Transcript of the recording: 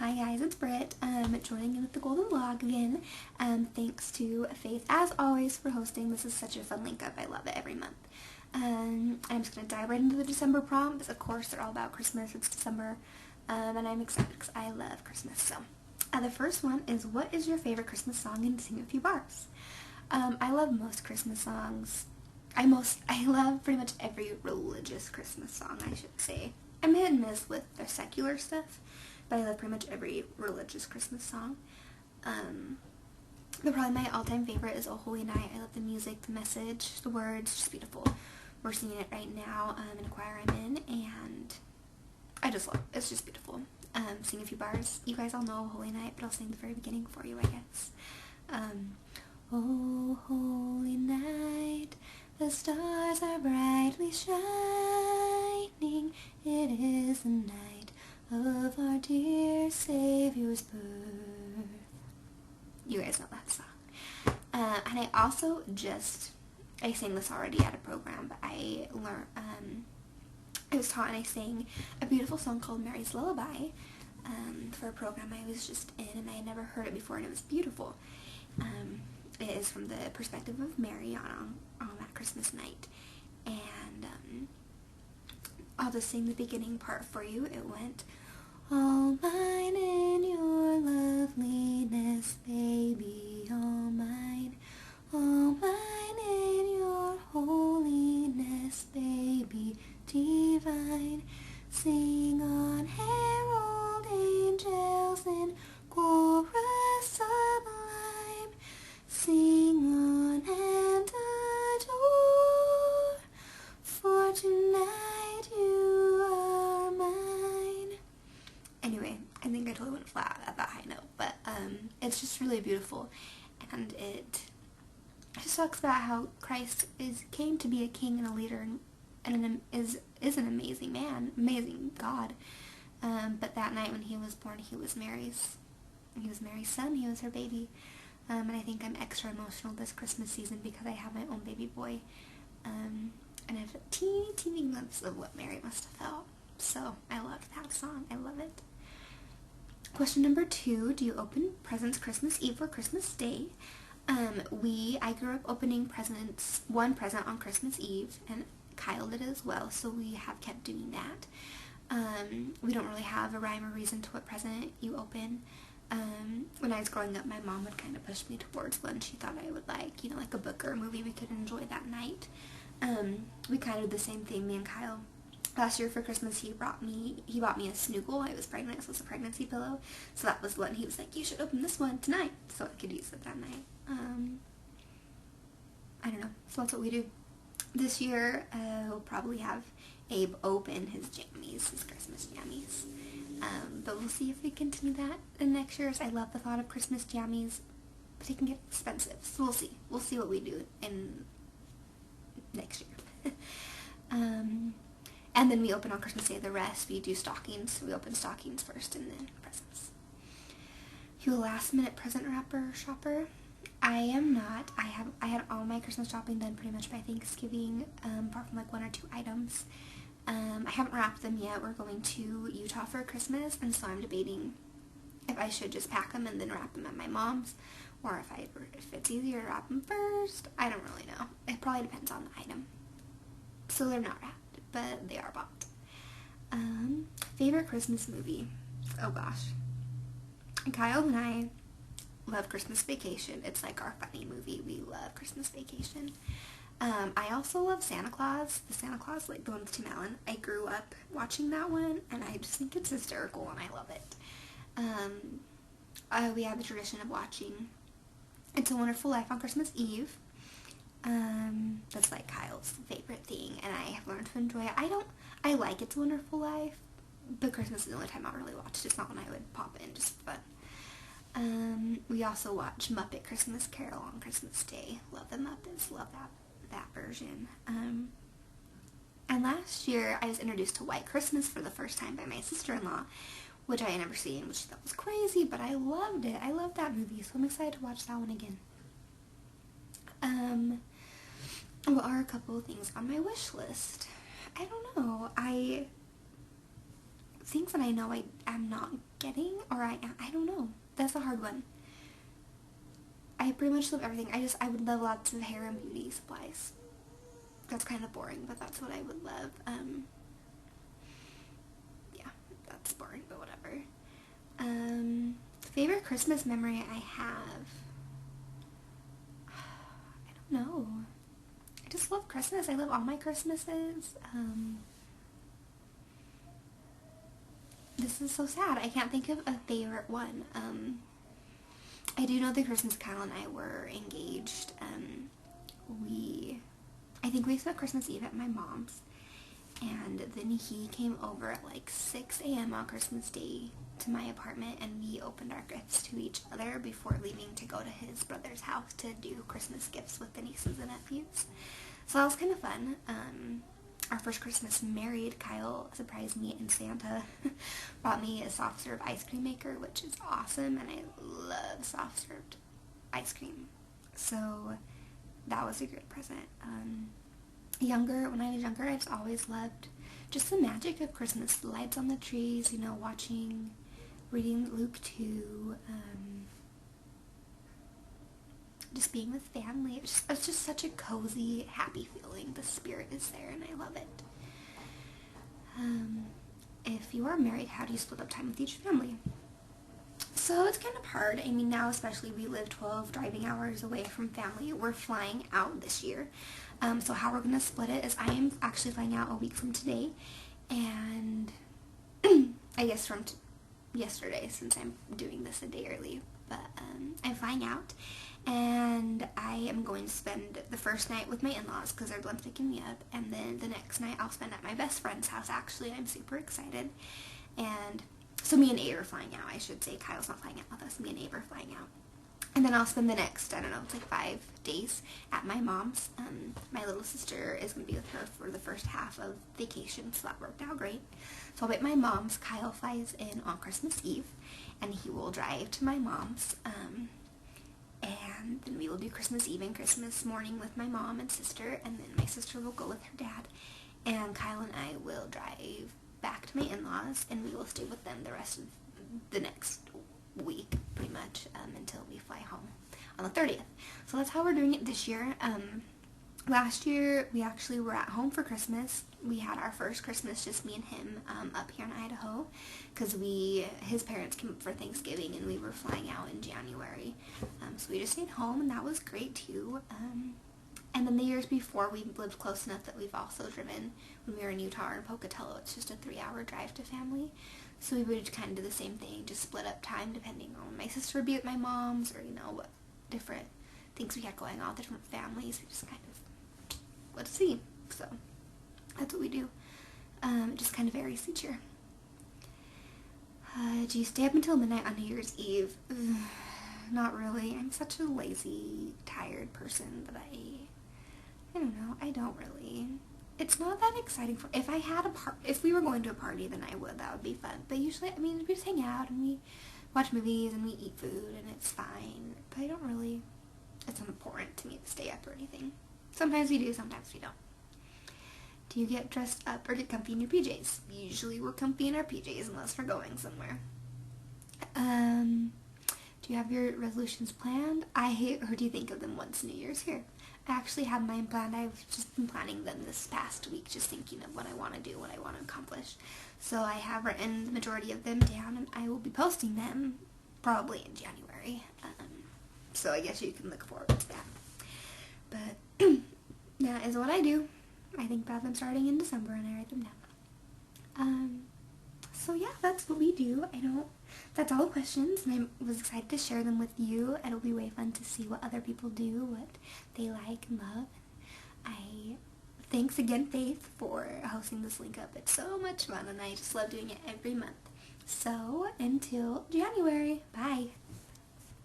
Hi guys, it's Britt, joining in with the Golden Vlog again. Thanks to Faith, as always, for hosting. This is such a fun link up. I love it every month. I'm just going to dive right into the December prompts. Of course, they're all about Christmas. It's December, and I'm excited because I love Christmas. So, the first one is, what is your favorite Christmas song, and sing a few bars. I love most Christmas songs. I love pretty much every religious Christmas song, I should say. I'm hit and miss with the secular stuff, but I love pretty much every religious Christmas song. But probably my all-time favorite is O Holy Night. I love the music, the message, the words, just beautiful. We're singing it right now in a choir I'm in, and I just love it. It's just beautiful. Sing a few bars. You guys all know O Holy Night, but I'll sing the very beginning for you, I guess. O holy night, the stars are brightly shining. It is the night of our dear Savior's birth. You guys know that song. And I also I sang this already at a program, but I was taught, and I sang a beautiful song called Mary's Lullaby for a program I was just in, and I had never heard it before, and it was beautiful. It is from the perspective of Mary on that Christmas night, and I'll just sing the beginning part for you. It went, all mine in your loveliness, baby, all mine in your holiness, baby, divine. Sing on, herald angels in chorus sublime, sing on and adore, for tonight you are mine. Anyway, I think I totally went flat at that high note, but it's just really beautiful, and it just talks about how Christ came to be a king and a leader, and is an amazing man, amazing God. But that night when he was born, he was Mary's son. He was her baby. And I think I'm extra emotional this Christmas season because I have my own baby boy. And I have a teeny glimpse of what Mary must have felt. So I loved that song. I love it. Question number 2, do you open presents Christmas Eve or Christmas Day? I grew up opening one present on Christmas Eve, and Kyle did as well, so we have kept doing that. We don't really have a rhyme or reason to what present you open. When I was growing up, my mom would kind of push me towards one she thought I would like, like a book or a movie we could enjoy that night. We kind of did the same thing, me and Kyle. Last year for Christmas, he bought me a Snuggle. I was pregnant, so it's a pregnancy pillow. So that was one. He was like, you should open this one tonight, so I could use it that night. I don't know. So that's what we do. This year, we'll probably have Abe open his jammies, his Christmas jammies. But we'll see if we continue that in next year's. I love the thought of Christmas jammies, but they can get expensive. So we'll see. We'll see what we do in next year. And then we open on Christmas Day the rest. We do stockings. So we open stockings first and then presents. You a last minute present wrapper shopper? I am not. I had all my Christmas shopping done pretty much by Thanksgiving, apart from like 1 or 2 items. I haven't wrapped them yet. We're going to Utah for Christmas, and so I'm debating if I should just pack them and then wrap them at my mom's, or if it's easier to wrap them first. I don't really know. It probably depends on the item. So they're not wrapped, but they are bought. Favorite Christmas movie? Oh gosh. Kyle and I love Christmas Vacation. It's like our funny movie. We love Christmas Vacation. I also love Santa Claus. The Santa Claus, like the one with Tim Allen. I grew up watching that one, and I just think it's hysterical, and I love it. We have the tradition of watching It's a Wonderful Life on Christmas Eve. That's like Kyle's favorite thing, and I have learned to enjoy it. I like It's a Wonderful Life, but Christmas is the only time I'll really watch it. It's not when I would pop in just for fun. We also watch Muppet Christmas Carol on Christmas Day. Love the Muppets. Love that version. And last year I was introduced to White Christmas for the first time by my sister-in-law, which I had never seen, which she thought was crazy, but I loved it. I loved that movie, so I'm excited to watch that one again. What are a couple of things on my wish list? I don't know. things that I know I am not getting, or I don't know. That's a hard one. I pretty much love everything. I would love lots of hair and beauty supplies. That's kind of boring, but that's what I would love. Yeah, that's boring, but whatever. Favorite Christmas memory I have? I don't know. I just love Christmas. I love all my Christmases. This is so sad. I can't think of a favorite one. I do know the Christmas Kyle and I were engaged. I think we spent Christmas Eve at my mom's, and then he came over at like 6 a.m. on Christmas Day to my apartment, and we opened our gifts to each other before leaving to go to his brother's house to do Christmas gifts with the nieces and nephews. So that was kind of fun. Our first Christmas married, Kyle surprised me, and Santa brought me a soft serve ice cream maker, which is awesome, and I love soft served ice cream. So that was a great present. When I was younger, I just always loved just the magic of Christmas. The lights on the trees, reading Luke 2, just being with family. It's just such a cozy, happy feeling. The spirit is there, and I love it. If you are married, how do you split up time with each family? So it's kind of hard. I mean, now especially we live 12 driving hours away from family. We're flying out this year. So how we're going to split it is I am actually flying out a week from today, and I guess from yesterday, since I'm doing this a day early. But I'm flying out, and I am going to spend the first night with my in-laws because they're the ones picking me up, and then the next night I'll spend at my best friend's house. Actually, I'm super excited. And so me and Abe are flying out. I should say Kyle's not flying out with us. Me and Abe are flying out. And then I'll spend the next, I don't know, it's like 5 days at my mom's. My little sister is going to be with her for the first half of vacation, so that worked out great. So I'll be at my mom's. Kyle flies in on Christmas Eve, and he will drive to my mom's. And then we will do Christmas Eve and Christmas morning with my mom and sister, and then my sister will go with her dad. And Kyle and I will drive back to my in-laws, and we will stay with them the rest of the next week, pretty much, until we fly home on the 30th. So that's how we're doing it this year. Last year, we actually were at home for Christmas. We had our first Christmas, just me and him, up here in Idaho, because his parents came up for Thanksgiving, and we were flying out in January. So we just stayed home, and that was great, too. And then the years before, we lived close enough that we've also driven when we were in Utah or in Pocatello. It's just a 3-hour drive to family. So we would kind of do the same thing, just split up time depending on my sister would be at my mom's, or, what different things we had going on with different families. We just kind of would see. So that's what we do. It just kind of varies each year. Do you stay up until midnight on New Year's Eve? Not really. I'm such a lazy, tired person that I don't know. I don't really. It's not that exciting. If we were going to a party, then I would. That would be fun. But usually, we just hang out and we watch movies and we eat food and it's fine. But I don't really. It's not important to me to stay up or anything. Sometimes we do, sometimes we don't. Do you get dressed up or get comfy in your PJs? Usually we're comfy in our PJs unless we're going somewhere. Do you have your resolutions planned? I heard you think of them once New Year's here. I actually have mine planned. I've just been planning them this past week, just thinking of what I want to do, what I want to accomplish. So I have written the majority of them down, and I will be posting them probably in January. So I guess you can look forward to that. But that is what I do. I think about them starting in December, and I write them down. So yeah, that's what we do. That's all the questions, and I was excited to share them with you. It'll be way fun to see what other people do, what they like and love. Thanks again, Faith, for hosting this link up. It's so much fun, and I just love doing it every month. So until January, bye.